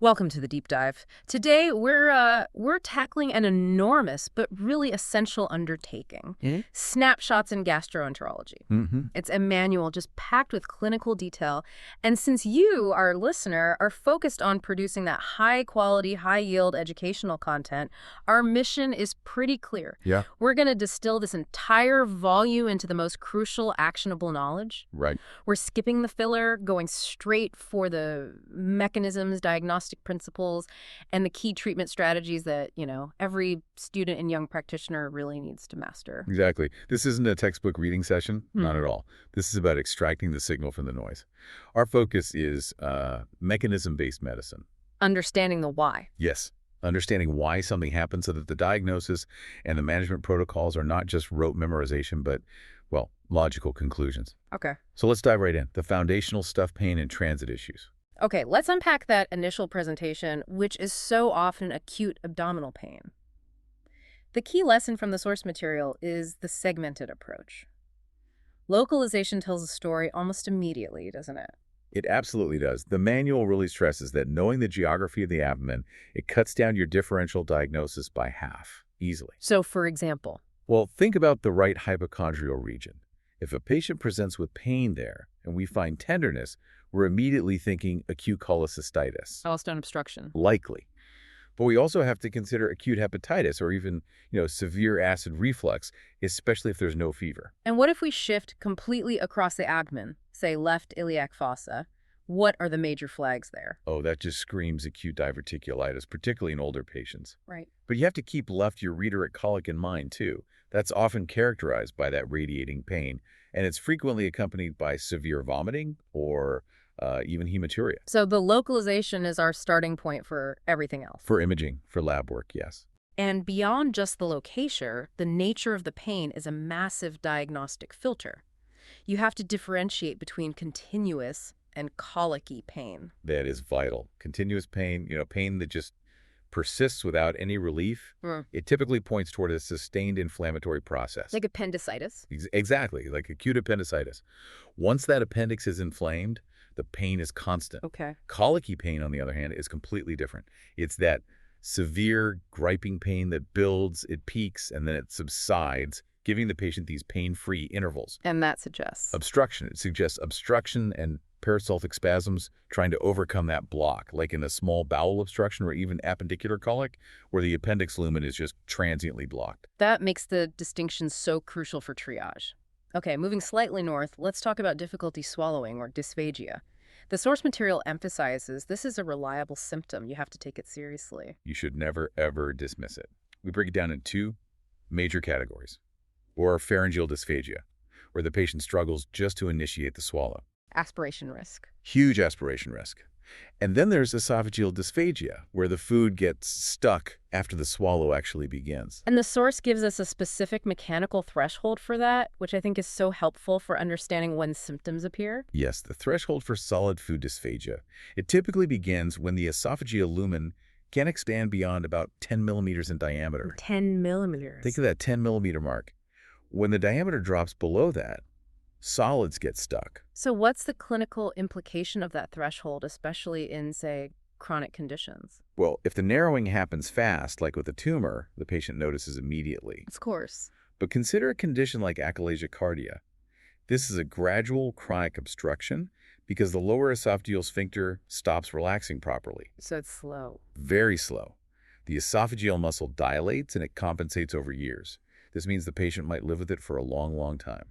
Welcome to the deep dive. Today we're tackling an enormous but really essential undertaking. Snapshots in Gastroenterology. It's a manual just packed with clinical detail, and since you, our listener, are focused on producing that high-quality, high-yield educational content, our mission is pretty clear. Yeah. We're going to distill this entire volume into the most crucial, actionable knowledge. Right. We're skipping the filler, going straight for the mechanisms, diagnostic principles, and the key treatment strategies that, every student and young practitioner really needs to master. Exactly. This isn't a textbook reading session. Not at all. This is about extracting the signal from the noise. Our focus is mechanism-based medicine. Understanding the why. Yes. Understanding why something happens so that the diagnosis and the management protocols are not just rote memorization, but, well, logical conclusions. Okay. So let's dive right in. The foundational stuff, pain, and transit issues. Okay, let's unpack that initial presentation, which is so often acute abdominal pain. The key lesson from the source material is the segmented approach. Localization tells a story almost immediately, doesn't it? It absolutely does. The manual really stresses that knowing the geography of the abdomen, it cuts down your differential diagnosis by half, easily. So, for example? Well, think about the right hypochondrial region. If a patient presents with pain there and we find tenderness, we're immediately thinking acute cholecystitis. Gallstone obstruction. Likely. But we also have to consider acute hepatitis or even, severe acid reflux, especially if there's no fever. And what if we shift completely across the abdomen, say left iliac fossa? What are the major flags there? Oh, that just screams acute diverticulitis, particularly in older patients. Right. But you have to keep left ureteric colic in mind, too. That's often characterized by that radiating pain, and it's frequently accompanied by severe vomiting or even hematuria. So the localization is our starting point for everything else. For imaging, for lab work, yes. And beyond just the location, the nature of the pain is a massive diagnostic filter. You have to differentiate between continuous and colicky pain. That is vital. Continuous pain, pain that just persists without any relief, it typically points toward a sustained inflammatory process. Like appendicitis? Exactly, like acute appendicitis. Once that appendix is inflamed, the pain is constant. Okay. Colicky pain, on the other hand, is completely different. It's that severe griping pain that builds, it peaks, and then it subsides, giving the patient these pain-free intervals. And that suggests? Obstruction. It suggests obstruction and peristaltic spasms trying to overcome that block, like in a small bowel obstruction or even appendicular colic, where the appendix lumen is just transiently blocked. That makes the distinction so crucial for triage. Okay, moving slightly north, let's talk about difficulty swallowing or dysphagia. The source material emphasizes this is a reliable symptom. You have to take it seriously. You should never, ever dismiss it. We break it down in two major categories. Or pharyngeal dysphagia, where the patient struggles just to initiate the swallow. Aspiration risk. Huge aspiration risk. And then there's esophageal dysphagia, where the food gets stuck after the swallow actually begins. And the source gives us a specific mechanical threshold for that, which I think is so helpful for understanding when symptoms appear. Yes, the threshold for solid food dysphagia. It typically begins when the esophageal lumen can expand beyond about 10 millimeters in diameter. 10 millimeters. Think of that 10 millimeter mark. When the diameter drops below that, solids get stuck. So what's the clinical implication of that threshold, especially in, say, chronic conditions? Well, if the narrowing happens fast, like with a tumor, the patient notices immediately. Of course. But consider a condition like achalasia cardia. This is a gradual chronic obstruction because the lower esophageal sphincter stops relaxing properly. So it's slow. Very slow. The esophageal muscle dilates and it compensates over years. This means the patient might live with it for a long, long time.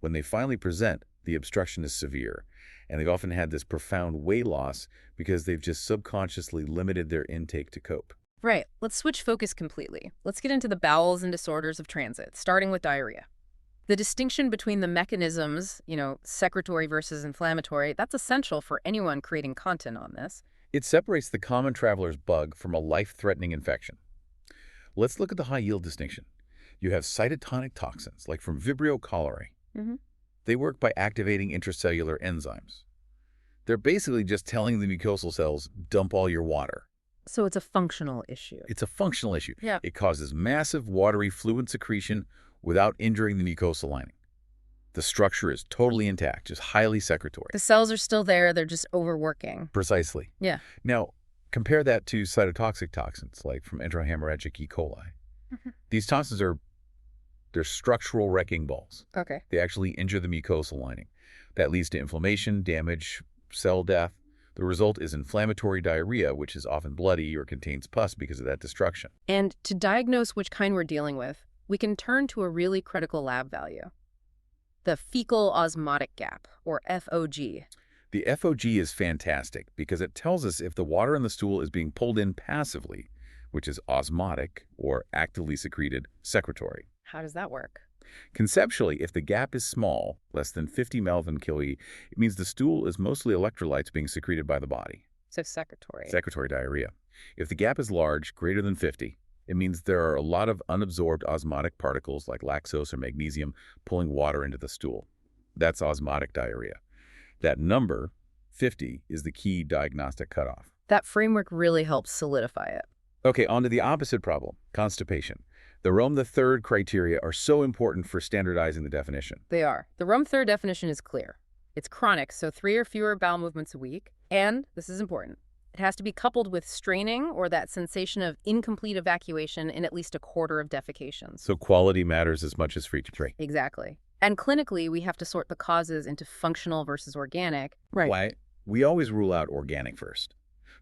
When they finally present, the obstruction is severe, and they've often had this profound weight loss because they've just subconsciously limited their intake to cope. Right. Let's switch focus completely. Let's get into the bowels and disorders of transit, starting with diarrhea. The distinction between the mechanisms, secretory versus inflammatory, that's essential for anyone creating content on this. It separates the common traveler's bug from a life-threatening infection. Let's look at the high-yield distinction. You have cytotonic toxins, like from Vibrio cholerae. They work by activating intracellular enzymes. They're basically just telling the mucosal cells, dump all your water. So it's a functional issue. It's a functional issue. Yeah. It causes massive watery fluid secretion without injuring the mucosal lining. The structure is totally intact, just highly secretory. The cells are still there, they're just overworking. Precisely. Yeah. Now, Compare that to cytotoxic toxins, like from enterohemorrhagic E. coli. These toxins they're structural wrecking balls. Okay. They actually injure the mucosal lining. That leads to inflammation, damage, cell death. The result is inflammatory diarrhea, which is often bloody or contains pus because of that destruction. And to diagnose which kind we're dealing with, we can turn to a really critical lab value, the fecal osmotic gap, or FOG. The FOG is fantastic because it tells us if the water in the stool is being pulled in passively, which is osmotic, or actively secreted, secretory. How does that work? Conceptually, if the gap is small, less than 50 Melvin kilE, it means the stool is mostly electrolytes being secreted by the body. So secretory. Secretory diarrhea. If the gap is large, greater than 50, it means there are a lot of unabsorbed osmotic particles like lactose or magnesium pulling water into the stool. That's osmotic diarrhea. That number, 50, is the key diagnostic cutoff. That framework really helps solidify it. Okay, on to the opposite problem, constipation. The Rome III criteria are so important for standardizing the definition. They are. The Rome III definition is clear. It's chronic, so 3 or fewer bowel movements a week. And, this is important, it has to be coupled with straining or that sensation of incomplete evacuation in at least a quarter of defecations. So quality matters as much as frequency. Exactly. And clinically, we have to sort the causes into functional versus organic. Right. Why? We always rule out organic first.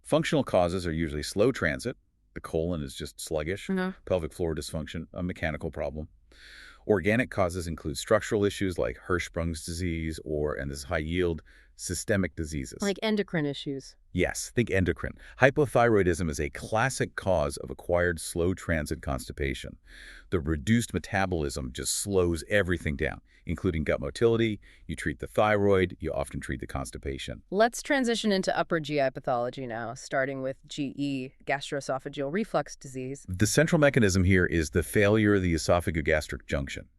Functional causes are usually slow transit. The colon is just sluggish. Pelvic floor dysfunction, a mechanical problem. Organic causes include structural issues like Hirschsprung's disease and this is high-yield, systemic diseases. Like endocrine issues. Yes, think endocrine. Hypothyroidism is a classic cause of acquired slow transit constipation. The reduced metabolism just slows everything down, including gut motility. You treat the thyroid, you often treat the constipation. Let's transition into upper GI pathology now, starting with GE, gastroesophageal reflux disease. The central mechanism here is the failure of the esophagogastric junction,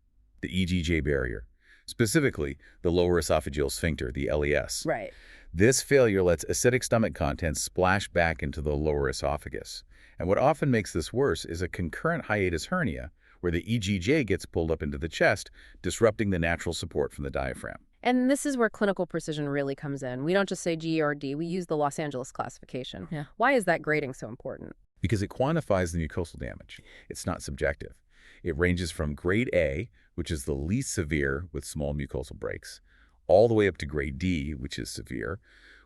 the EGJ barrier. Specifically, the lower esophageal sphincter, the LES. Right. This failure lets acidic stomach contents splash back into the lower esophagus. And what often makes this worse is a concurrent hiatus hernia, where the EGJ gets pulled up into the chest, disrupting the natural support from the diaphragm. And this is where clinical precision really comes in. We don't just say GERD, we use the Los Angeles classification. Yeah. Why is that grading so important? Because it quantifies the mucosal damage. It's not subjective. It ranges from grade A, which is the least severe with small mucosal breaks, all the way up to grade D, which is severe,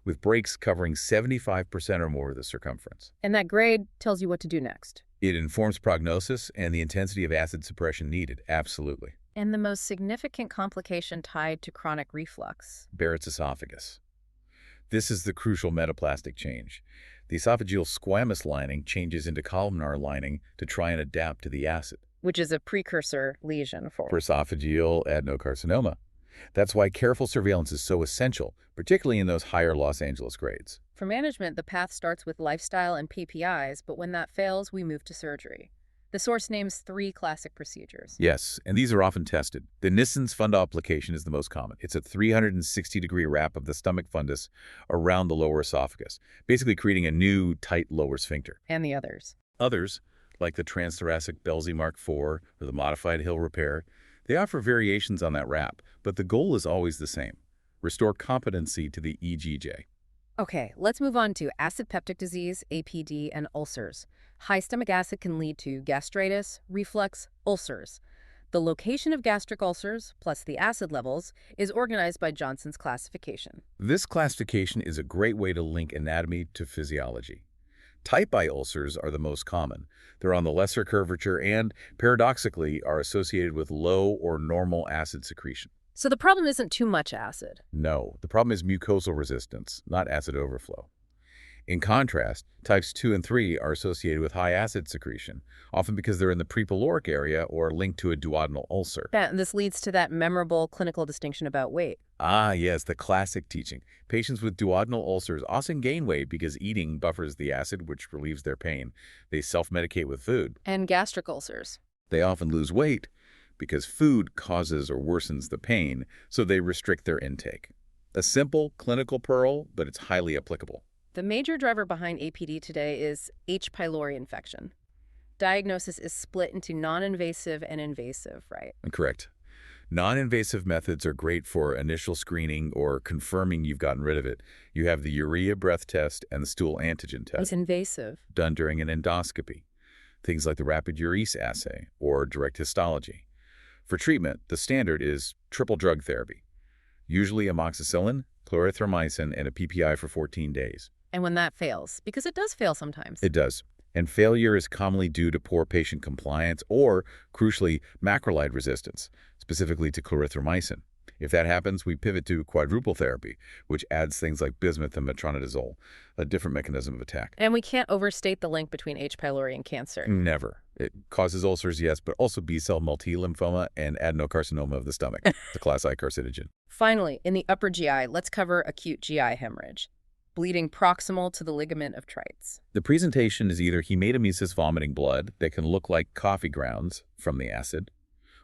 with breaks covering 75% or more of the circumference. And that grade tells you what to do next. It informs prognosis and the intensity of acid suppression needed, absolutely. And the most significant complication tied to chronic reflux? Barrett's esophagus. This is the crucial metaplastic change. The esophageal squamous lining changes into columnar lining to try and adapt to the acid, which is a precursor lesion for esophageal adenocarcinoma. That's why careful surveillance is so essential, particularly in those higher Los Angeles grades. For management, the path starts with lifestyle and PPIs, but when that fails, we move to surgery. The source names 3 classic procedures. Yes, and these are often tested. The Nissen's fundoplication is the most common. It's a 360-degree wrap of the stomach fundus around the lower esophagus, basically creating a new, tight lower sphincter. And the others? Others, like the transthoracic Belsey Mark IV or the modified Hill repair, they offer variations on that wrap, but the goal is always the same: restore competency to the EGJ. Okay, let's move on to acid peptic disease, APD, and ulcers. High stomach acid can lead to gastritis, reflux, ulcers. The location of gastric ulcers, plus the acid levels, is organized by Johnson's classification. This classification is a great way to link anatomy to physiology. Type I ulcers are the most common. They're on the lesser curvature and, paradoxically, are associated with low or normal acid secretion. So the problem isn't too much acid? No, the problem is mucosal resistance, not acid overflow. In contrast, types 2 and 3 are associated with high acid secretion, often because they're in the prepyloric area or linked to a duodenal ulcer. And this leads to that memorable clinical distinction about weight. Ah, yes, the classic teaching. Patients with duodenal ulcers often gain weight because eating buffers the acid, which relieves their pain. They self-medicate with food. And gastric ulcers? They often lose weight because food causes or worsens the pain, so they restrict their intake. A simple clinical pearl, but it's highly applicable. The major driver behind APD today is H. pylori infection. Diagnosis is split into non-invasive and invasive, right? Correct. Non-invasive methods are great for initial screening or confirming you've gotten rid of it. You have the urea breath test and the stool antigen test. It's invasive. Done during an endoscopy. Things like the rapid urese assay or direct histology. For treatment, the standard is triple drug therapy. Usually amoxicillin, clarithromycin, and a PPI for 14 days. And when that fails, because it does fail sometimes. It does. And failure is commonly due to poor patient compliance or, crucially, macrolide resistance, specifically to clarithromycin. If that happens, we pivot to quadruple therapy, which adds things like bismuth and metronidazole, a different mechanism of attack. And we can't overstate the link between H. pylori and cancer. Never. It causes ulcers, yes, but also B-cell multilymphoma and adenocarcinoma of the stomach, the class I carcinogen. Finally, in the upper GI, let's cover acute GI hemorrhage. Bleeding proximal to the ligament of Treitz. The presentation is either hematemesis vomiting blood that can look like coffee grounds from the acid,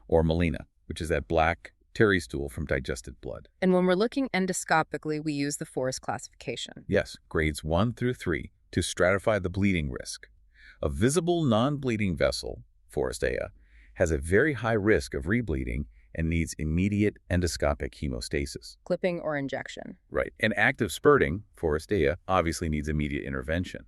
or melena, which is that black terry stool from digested blood. And when we're looking endoscopically, we use the Forrest classification. Yes, grades 1 through 3 to stratify the bleeding risk. A visible non-bleeding vessel, Forrest A, has a very high risk of rebleeding and needs immediate endoscopic hemostasis. Clipping or injection. Right. And active spurting, Forrest A, obviously needs immediate intervention.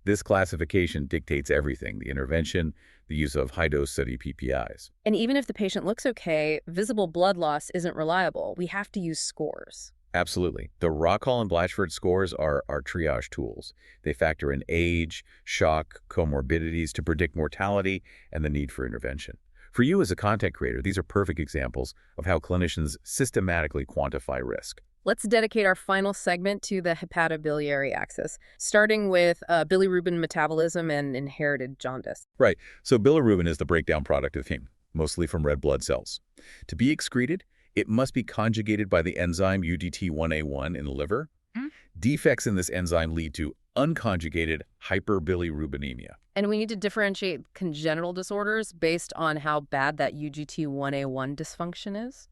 This classification dictates everything, the intervention, the use of high-dose study PPIs. And even if the patient looks okay, visible blood loss isn't reliable. We have to use scores. Absolutely. The Rockall and Blatchford scores are our triage tools. They factor in age, shock, comorbidities to predict mortality and the need for intervention. For you as a content creator, these are perfect examples of how clinicians systematically quantify risk. Let's dedicate our final segment to the hepatobiliary axis, starting with bilirubin metabolism and inherited jaundice. Right. So bilirubin is the breakdown product of heme, mostly from red blood cells. To be excreted, it must be conjugated by the enzyme UGT1A1 in the liver. Defects in this enzyme lead to unconjugated hyperbilirubinemia. And we need to differentiate congenital disorders based on how bad that UGT1A1 dysfunction is.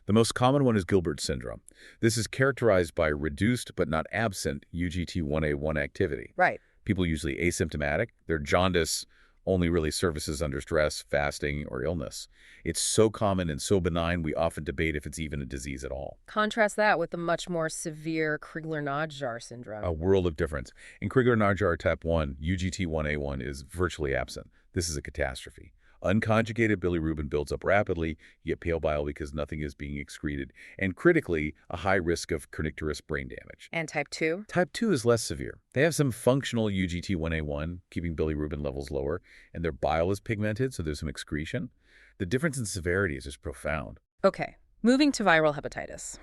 The most common one is Gilbert syndrome. This is characterized by reduced but not absent UGT1A1 activity. Right. People usually asymptomatic. Their jaundice only really surfaces under stress, fasting, or illness. It's so common and so benign, we often debate if it's even a disease at all. Contrast that with the much more severe Crigler-Najjar syndrome. A world of difference. In Crigler-Najjar type 1, UGT1A1 is virtually absent. This is a catastrophe. Unconjugated bilirubin builds up rapidly, you get pale bile because nothing is being excreted, and critically, a high risk of kernicterus brain damage. And type 2? Type 2 is less severe. They have some functional UGT1A1, keeping bilirubin levels lower, and their bile is pigmented, so there's some excretion. The difference in severity is just profound. Okay, moving to viral hepatitis.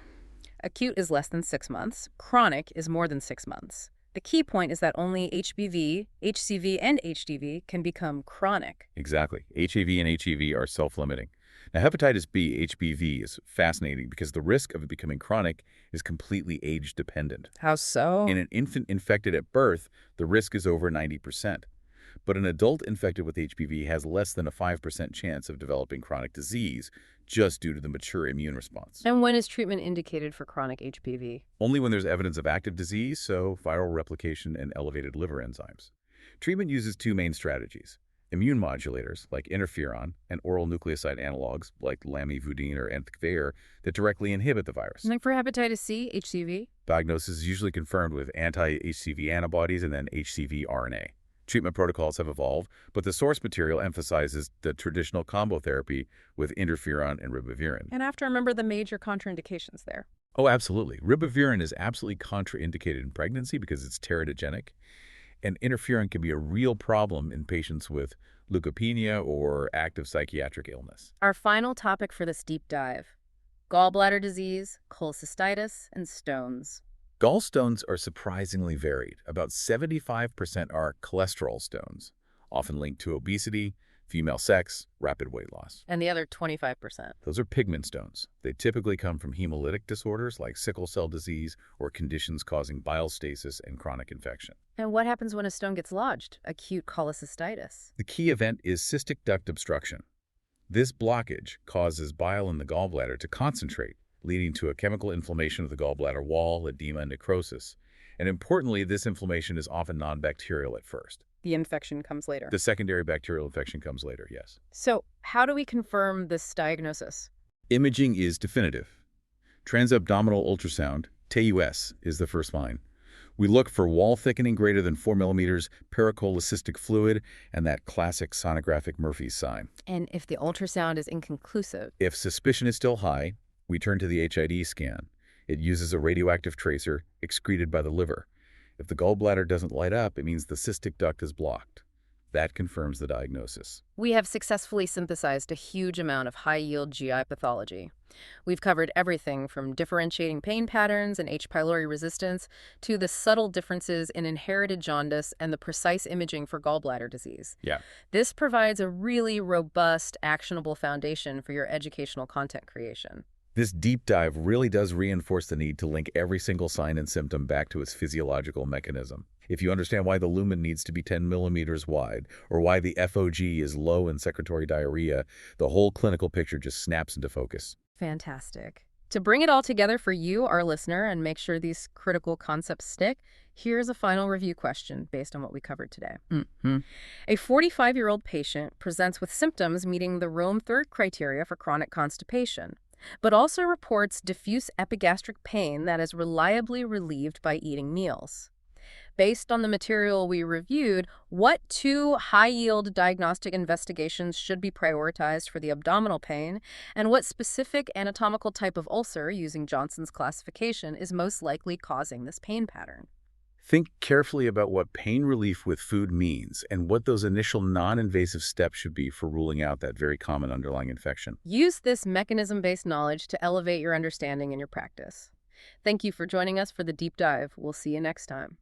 Acute is less than 6 months. Chronic is more than 6 months. The key point is that only HBV, HCV, and HDV can become chronic. Exactly. HAV and HEV are self-limiting. Now, hepatitis B, HBV, is fascinating because the risk of it becoming chronic is completely age-dependent. How so? In an infant infected at birth, the risk is over 90%. But an adult infected with HBV has less than a 5% chance of developing chronic disease just due to the mature immune response. And when is treatment indicated for chronic HBV? Only when there's evidence of active disease, so viral replication and elevated liver enzymes. Treatment uses two main strategies: immune modulators like interferon and oral nucleoside analogs like lamivudine or entecavir that directly inhibit the virus. Like for hepatitis C, HCV? Diagnosis is usually confirmed with anti-HCV antibodies and then HCV RNA. Treatment protocols have evolved, but the source material emphasizes the traditional combo therapy with interferon and ribavirin. And I have to remember the major contraindications there. Oh, absolutely. Ribavirin is absolutely contraindicated in pregnancy because it's teratogenic, and interferon can be a real problem in patients with leukopenia or active psychiatric illness. Our final topic for this deep dive: gallbladder disease, cholecystitis, and stones. Gallstones are surprisingly varied. About 75% are cholesterol stones, often linked to obesity, female sex, rapid weight loss. And the other 25%? Those are pigment stones. They typically come from hemolytic disorders like sickle cell disease or conditions causing bile stasis and chronic infection. And what happens when a stone gets lodged? Acute cholecystitis. The key event is cystic duct obstruction. This blockage causes bile in the gallbladder to concentrate, leading to a chemical inflammation of the gallbladder wall, edema, and necrosis. And importantly, this inflammation is often non-bacterial at first. The infection comes later. The secondary bacterial infection comes later, yes. So how do we confirm this diagnosis? Imaging is definitive. Transabdominal ultrasound, TUS, is the first line. We look for wall thickening greater than 4 millimeters, pericholecystic fluid, and that classic sonographic Murphy's sign. And if the ultrasound is inconclusive? If suspicion is still high, we turn to the HID scan. It uses a radioactive tracer excreted by the liver. If the gallbladder doesn't light up, it means the cystic duct is blocked. That confirms the diagnosis. We have successfully synthesized a huge amount of high-yield GI pathology. We've covered everything from differentiating pain patterns and H. pylori resistance to the subtle differences in inherited jaundice and the precise imaging for gallbladder disease. Yeah. This provides a really robust, actionable foundation for your educational content creation. This deep dive really does reinforce the need to link every single sign and symptom back to its physiological mechanism. If you understand why the lumen needs to be 10 millimeters wide, or why the FOG is low in secretory diarrhea, the whole clinical picture just snaps into focus. Fantastic. To bring it all together for you, our listener, and make sure these critical concepts stick, here's a final review question based on what we covered today. A 45-year-old patient presents with symptoms meeting the Rome III criteria for chronic constipation, but also reports diffuse epigastric pain that is reliably relieved by eating meals. Based on the material we reviewed, what 2 high-yield diagnostic investigations should be prioritized for the abdominal pain, and what specific anatomical type of ulcer, using Johnson's classification, is most likely causing this pain pattern? Think carefully about what pain relief with food means and what those initial non-invasive steps should be for ruling out that very common underlying infection. Use this mechanism-based knowledge to elevate your understanding in your practice. Thank you for joining us for the deep dive. We'll see you next time.